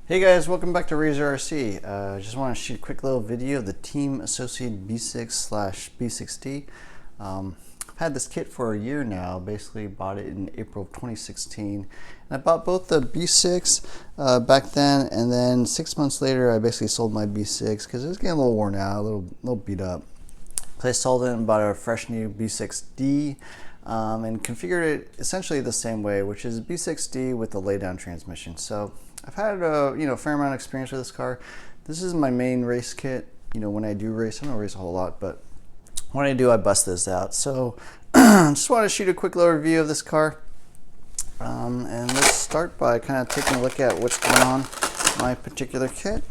Hey guys, welcome back to Razor RC. Just want to shoot a quick little video of the Team Associated B6/B6D. I've had this kit for a year now. Basically bought it in April of 2016. And I bought both the B6 back then, and then 6 months later I basically sold my B6 because it was getting a little worn out, a little beat up. So I sold it and bought a fresh new B6D and configured it essentially the same way, which is B6D with the laydown transmission. So I've had a fair amount of experience with this car. This is my main race kit. When I do race, I don't race a whole lot, but when I do, I bust this out. So just want to shoot a quick little review of this car. And let's start by kind of taking a look at what's going on in my particular kit.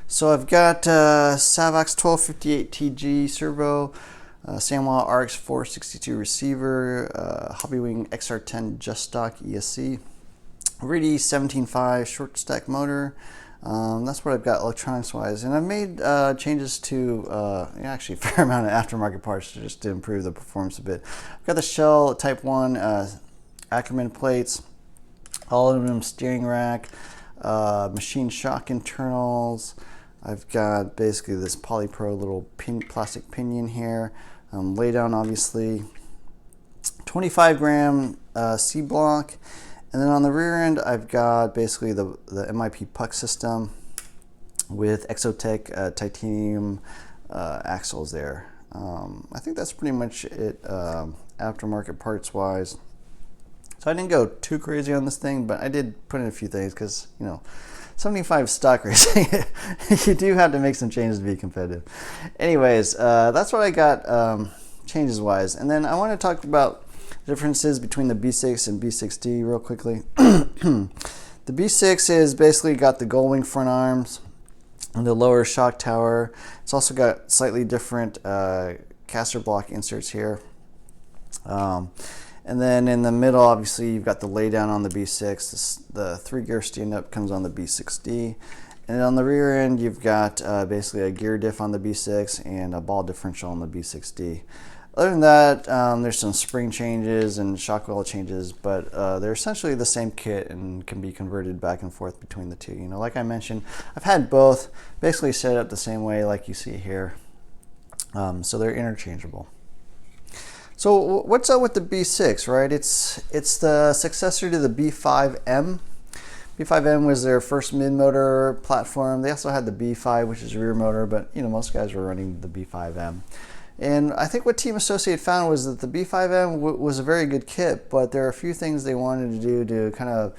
So I've got Savox 1258TG servo, Sanwa RX 462 receiver, Hobbywing XR10 just stock ESC, Reedy 17.5 short stack motor. That's what I've got electronics wise, and I've made changes to actually a fair amount of aftermarket parts just to improve the performance a bit. I've got the Shell Type 1 Ackerman plates, all aluminum steering rack, machine shock internals. I've got basically this Polypro little plastic pinion here, laydown obviously, 25 gram C block. And then on the rear end, I've got basically the MIP puck system with Exotech titanium axles there. I think that's pretty much it aftermarket parts wise. So I didn't go too crazy on this thing, but I did put in a few things because, 75 stock racing, you do have to make some changes to be competitive. Anyways, that's what I got changes wise. And then I want to talk about differences between the B6 and B6D real quickly. The B6 is basically got the gull wing front arms and the lower shock tower. It's also got slightly different caster block inserts here. And then in the middle, obviously, you've got the laydown on the B6. The 3-gear stand-up comes on the B6D. And on the rear end, you've got basically a gear diff on the B6 and a ball differential on the B6D. Other than that, there's some spring changes and shock wheel changes, but they're essentially the same kit and can be converted back and forth between the two. Like I mentioned, I've had both basically set up the same way like you see here. So they're interchangeable. So what's up with the B6, right? It's the successor to the B5M. B5M was their first mid-motor platform. They also had the B5, which is rear motor, but most guys were running the B5M. And I think what Team Associated found was that the B5M was a very good kit, but there are a few things they wanted to do to kind of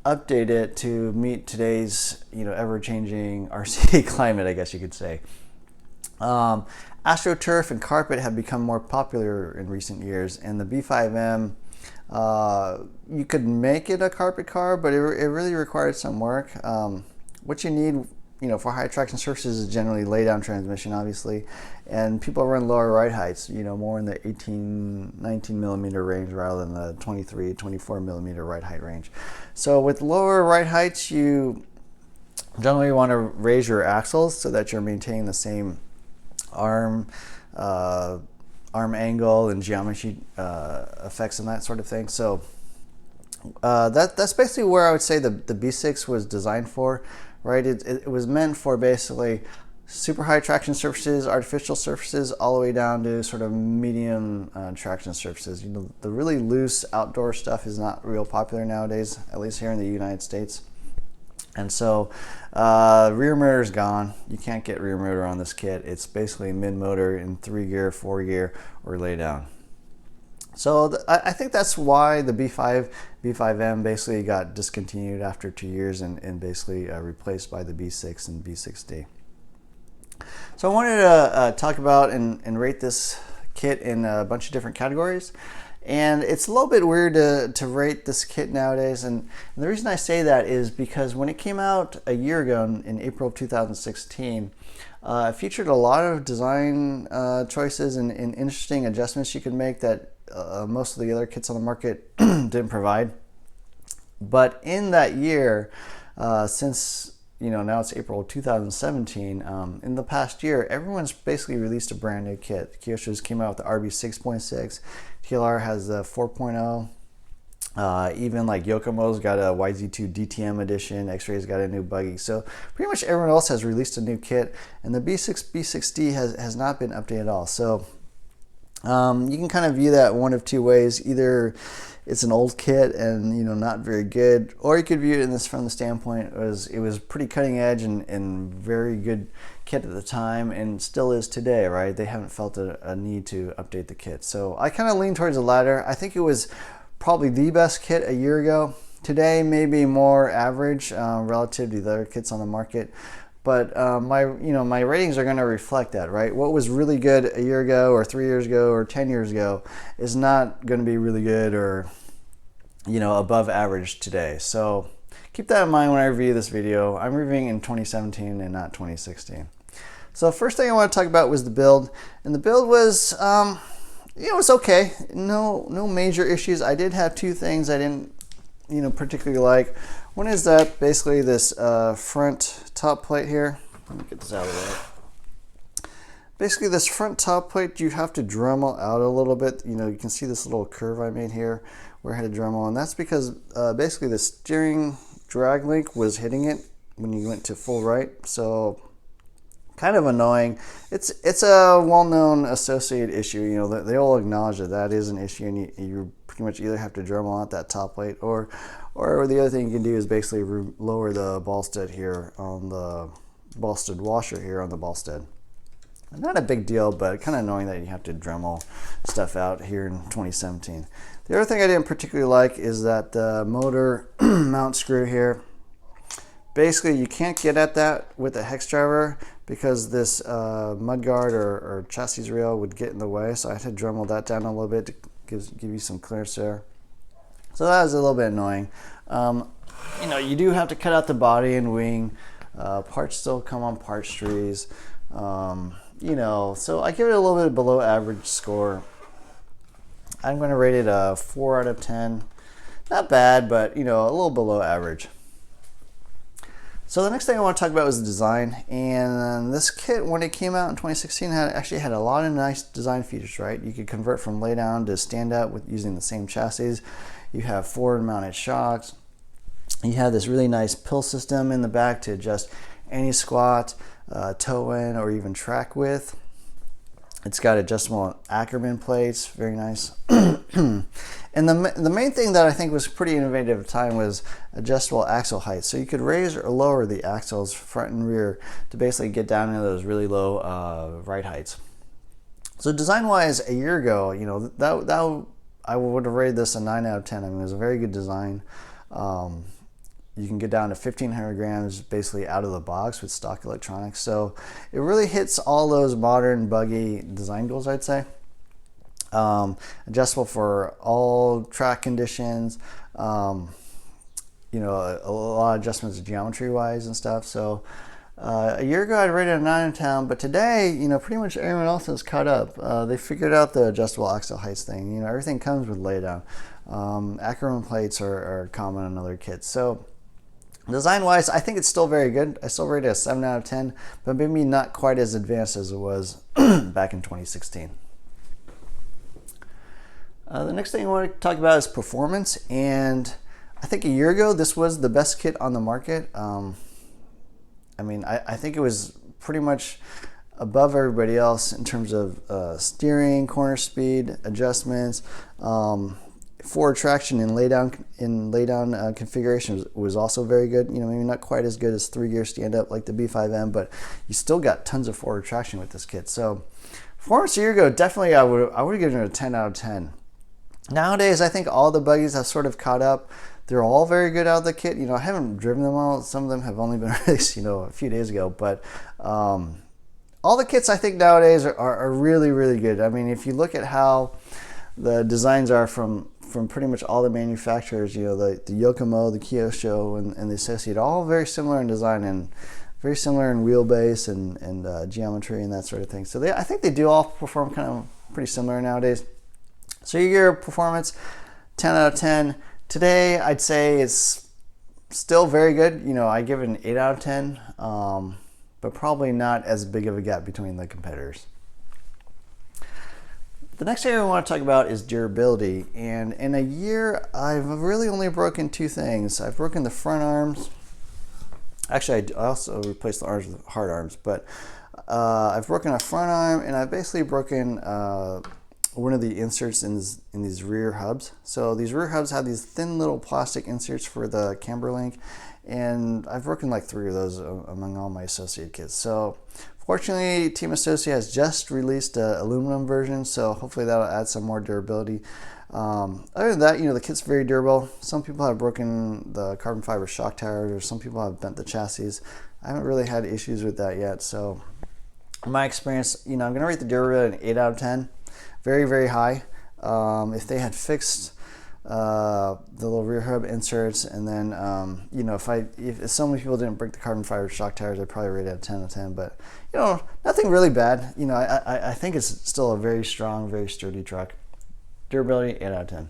update it to meet today's ever-changing RC climate, I guess you could say. AstroTurf and carpet have become more popular in recent years, and the B5M, you could make it a carpet car, but it really required some work. What you need for high traction surfaces is generally laydown transmission, obviously, and people run lower ride heights, more in the 18, 19 millimeter range rather than the 23, 24 millimeter ride height range. So with lower ride heights, you generally want to raise your axles so that you're maintaining the same arm angle and geometry effects and that sort of thing. So that's basically where I would say the B6 was designed for. Right, it was meant for basically super high traction surfaces, artificial surfaces, all the way down to sort of medium traction surfaces. The really loose outdoor stuff is not real popular nowadays, at least here in the United States. And so rear motor is gone. You can't get rear motor on this kit. It's basically mid-motor in 3-gear, 4-gear, or laydown. So I think that's why the B5M basically got discontinued after 2 years and basically replaced by the B6 and B6D. So I wanted to talk about and rate this kit in a bunch of different categories. And it's a little bit weird to rate this kit nowadays. And the reason I say that is because when it came out a year ago in April of 2016, it featured a lot of design choices and interesting adjustments you could make that most of the other kits on the market didn't provide. But in that year, since now it's April 2017, in the past year, everyone's basically released a brand new kit. Kyosho's came out with the RB 6.6, TLR has the 4.0, Even like Yokomo's got a YZ2 DTM edition, X-Ray's got a new buggy. So pretty much everyone else has released a new kit, and the B6D has not been updated at all. So you can kind of view that one of two ways. Either it's an old kit and not very good, or you could view it from the standpoint it was pretty cutting edge and very good kit at the time, and still is today, right? They haven't felt a need to update the kit. So I kind of lean towards the latter. I think it was probably the best kit a year ago. Today maybe more average relative to the other kits on the market, but my ratings are going to reflect that, right? What was really good a year ago or 3 years ago or 10 years ago is not going to be really good or above average today. So keep that in mind when I review this video. I'm reviewing in 2017 and not 2016. So first thing I want to talk about was the build, and the build was it was okay. No major issues. I did have two things I didn't particularly like. One is that basically this front top plate here. Let me get this out of the way. Basically this front top plate, you have to Dremel out a little bit. You can see this little curve I made here where I had to Dremel, and that's because basically the steering drag link was hitting it when you went to full right. So kind of annoying. It's a well-known associated issue. They all acknowledge that is an issue, and you pretty much either have to Dremel out that top plate, or the other thing you can do is basically lower the ball stud here on the ball stud washer here on the ball stud. Not a big deal, but kind of annoying that you have to Dremel stuff out here in 2017. The other thing I didn't particularly like is that the motor mount screw here. Basically, you can't get at that with a hex driver because this mudguard or chassis rail would get in the way. So I had to Dremel that down a little bit to give you some clearance there. So that was a little bit annoying. You do have to cut out the body and wing. Parts still come on parts trees. So I give it a little bit below average score. I'm going to rate it a 4 out of 10. Not bad, but a little below average. So the next thing I want to talk about was the design, and this kit, when it came out in 2016, actually had a lot of nice design features, right? You could convert from lay down to stand up with using the same chassis. You have forward mounted shocks. You have this really nice pill system in the back to adjust any squat, toe in, or even track width. It's got adjustable Ackerman plates, very nice. And the main thing that I think was pretty innovative at the time was adjustable axle height. So you could raise or lower the axles front and rear to basically get down into those really low ride heights. So design-wise, a year ago, that I would have rated this a 9 out of 10. I mean, it was a very good design. You can get down to 1,500 grams basically out of the box with stock electronics. So it really hits all those modern buggy design goals, I'd say. Adjustable for all track conditions. A lot of adjustments geometry-wise and stuff. So a year ago I'd rated a 9 out of 10, but today, pretty much everyone else has caught up. They figured out the adjustable axle heights thing. Everything comes with laydown. Ackerman plates are common in other kits. So design-wise, I think it's still very good. I still rate it a 7 out of 10, but maybe not quite as advanced as it was back in 2016. The next thing I want to talk about is performance, and I think a year ago this was the best kit on the market. I think it was pretty much above everybody else in terms of steering, corner speed, adjustments. Forward traction in laydown configuration was also very good. Maybe not quite as good as 3-gear stand-up like the B5M, but you still got tons of forward traction with this kit. So performance a year ago, definitely I would have given it a 10 out of 10. Nowadays, I think all the buggies have sort of caught up. They're all very good out of the kit. I haven't driven them all. Some of them have only been released, a few days ago. But all the kits I think nowadays are really, really good. I mean, if you look at how the designs are from pretty much all the manufacturers, the Yokomo, the Kyosho, and the Associate, all very similar in design and very similar in wheelbase and geometry and that sort of thing. So I think they do all perform kind of pretty similar nowadays. So your performance, 10 out of 10. Today, I'd say it's still very good. I give it an 8 out of 10, but probably not as big of a gap between the competitors. The next area I want to talk about is durability, and in a year I've really only broken two things. I've broken the front arms. Actually, I also replaced the arms with hard arms, but I've broken a front arm, and I've basically broken one of the inserts in these rear hubs. So these rear hubs have these thin little plastic inserts for the camber link, and I've broken like 3 of those among all my associate kits. So fortunately, Team Associate has just released an aluminum version, so hopefully that'll add some more durability. Other than that, the kit's very durable. Some people have broken the carbon fiber shock towers, or some people have bent the chassis. I haven't really had issues with that yet. So in my experience, I'm going to rate the durability an 8 out of 10. Very, very high. If they had fixed the little rear hub inserts, and then if so many people didn't break the carbon fiber shock tires, I'd probably rate it a 10 out of 10. But nothing really bad. I think it's still a very strong, very sturdy truck. Durability 8 out of 10.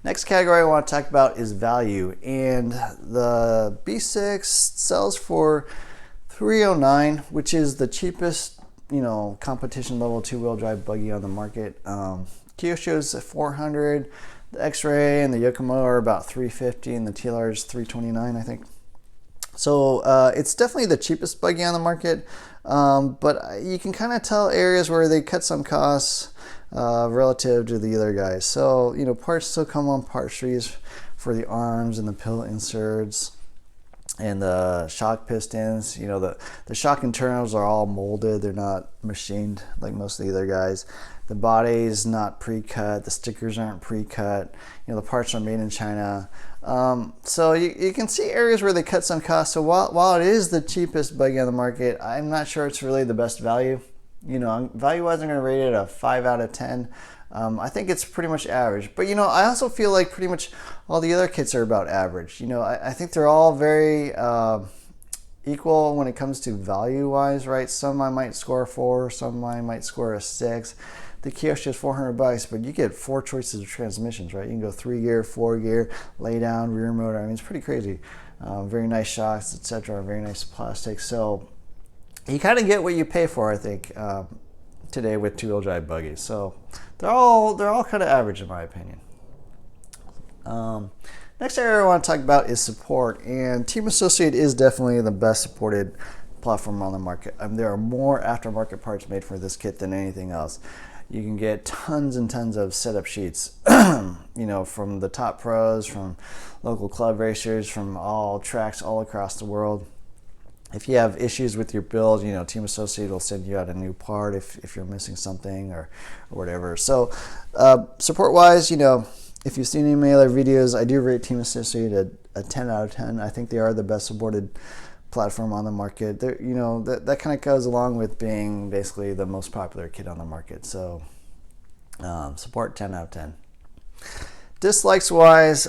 Next category I want to talk about is value, and the B6 sells for $309, which is the cheapest competition level 2-wheel drive buggy on the market. Kyosho's at $400, the X-Ray and the Yokomo are about $350, and the TLR is $329, I think. So it's definitely the cheapest buggy on the market, but you can kind of tell areas where they cut some costs relative to the other guys. So parts still come on part trees for the arms and the pill inserts and the shock pistons. The shock internals are all molded, they're not machined like most of the other guys. The body's not pre-cut, the stickers aren't pre-cut, the parts are made in China. So you can see areas where they cut some costs. So while it is the cheapest buggy on the market, I'm not sure it's really the best value. Value-wise, I'm going to rate it a 5 out of 10. I think it's pretty much average. But, I also feel like pretty much all the other kits are about average. I think they're all very equal when it comes to value-wise, right? Some I might score a 4, some I might score a 6. The Kyosho is $400, but you get 4 choices of transmissions, right? You can go 3-gear, 4-gear, lay down, rear motor. I mean, it's pretty crazy. Very nice shocks, etc. Very nice plastic. So you kind of get what you pay for, I think, today with 2-wheel drive buggies. So they're all kind of average in my opinion. Next area I want to talk about is support, and Team Associate is definitely the best supported platform on the market. There are more aftermarket parts made for this kit than anything else. You can get tons and tons of setup sheets, from the top pros, from local club racers, from all tracks all across the world. If you have issues with your build, Team Associate will send you out a new part if you're missing something or whatever. So support-wise, if you've seen any of my other videos, I do rate Team Associate a 10 out of 10. I think they are the best supported platform on the market. That kind of goes along with being basically the most popular kit on the market. So support 10 out of 10. Dislikes-wise,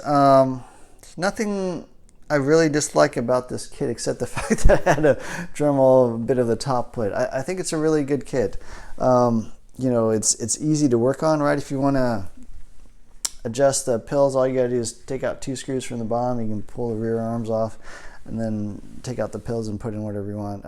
nothing I really dislike about this kit except the fact that I had to Dremel a bit of the top plate. I think it's a really good kit. It's easy to work on, right? If you want to adjust the pills, all you gotta do is take out 2 screws from the bottom. You can pull the rear arms off and then take out the pills and put in whatever you want.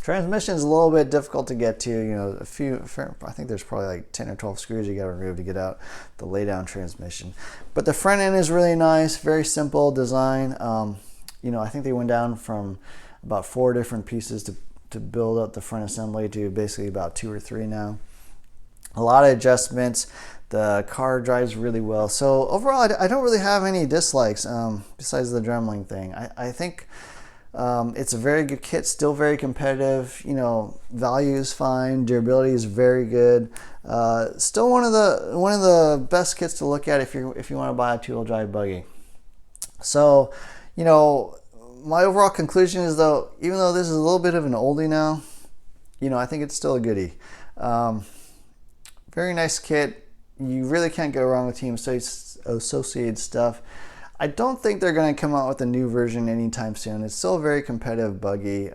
Transmission is a little bit difficult to get to. I think there's probably like 10 or 12 screws you got to remove to get out the laydown transmission. But the front end is really nice, very simple design. I think they went down from about 4 different pieces to build up the front assembly to basically about 2 or 3 now. A lot of adjustments. The car drives really well. So overall, I don't really have any dislikes besides the dremeling thing. I think it's a very good kit, still very competitive. Value is fine, durability is very good. Still one of the best kits to look at if you want to buy a 2-wheel drive buggy. So, my overall conclusion is, though, even though this is a little bit of an oldie now, I think it's still a goodie. Very nice kit. You really can't go wrong with Team Associated stuff. I don't think they're going to come out with a new version anytime soon. It's still a very competitive buggy.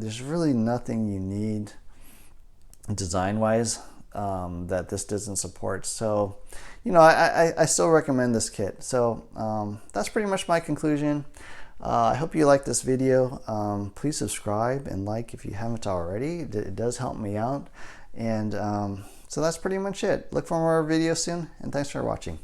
There's really nothing you need design-wise that this doesn't support. So, I still recommend this kit. So that's pretty much my conclusion. I hope you like this video. Please subscribe and like if you haven't already. It does help me out. And so that's pretty much it. Look for more videos soon, and thanks for watching.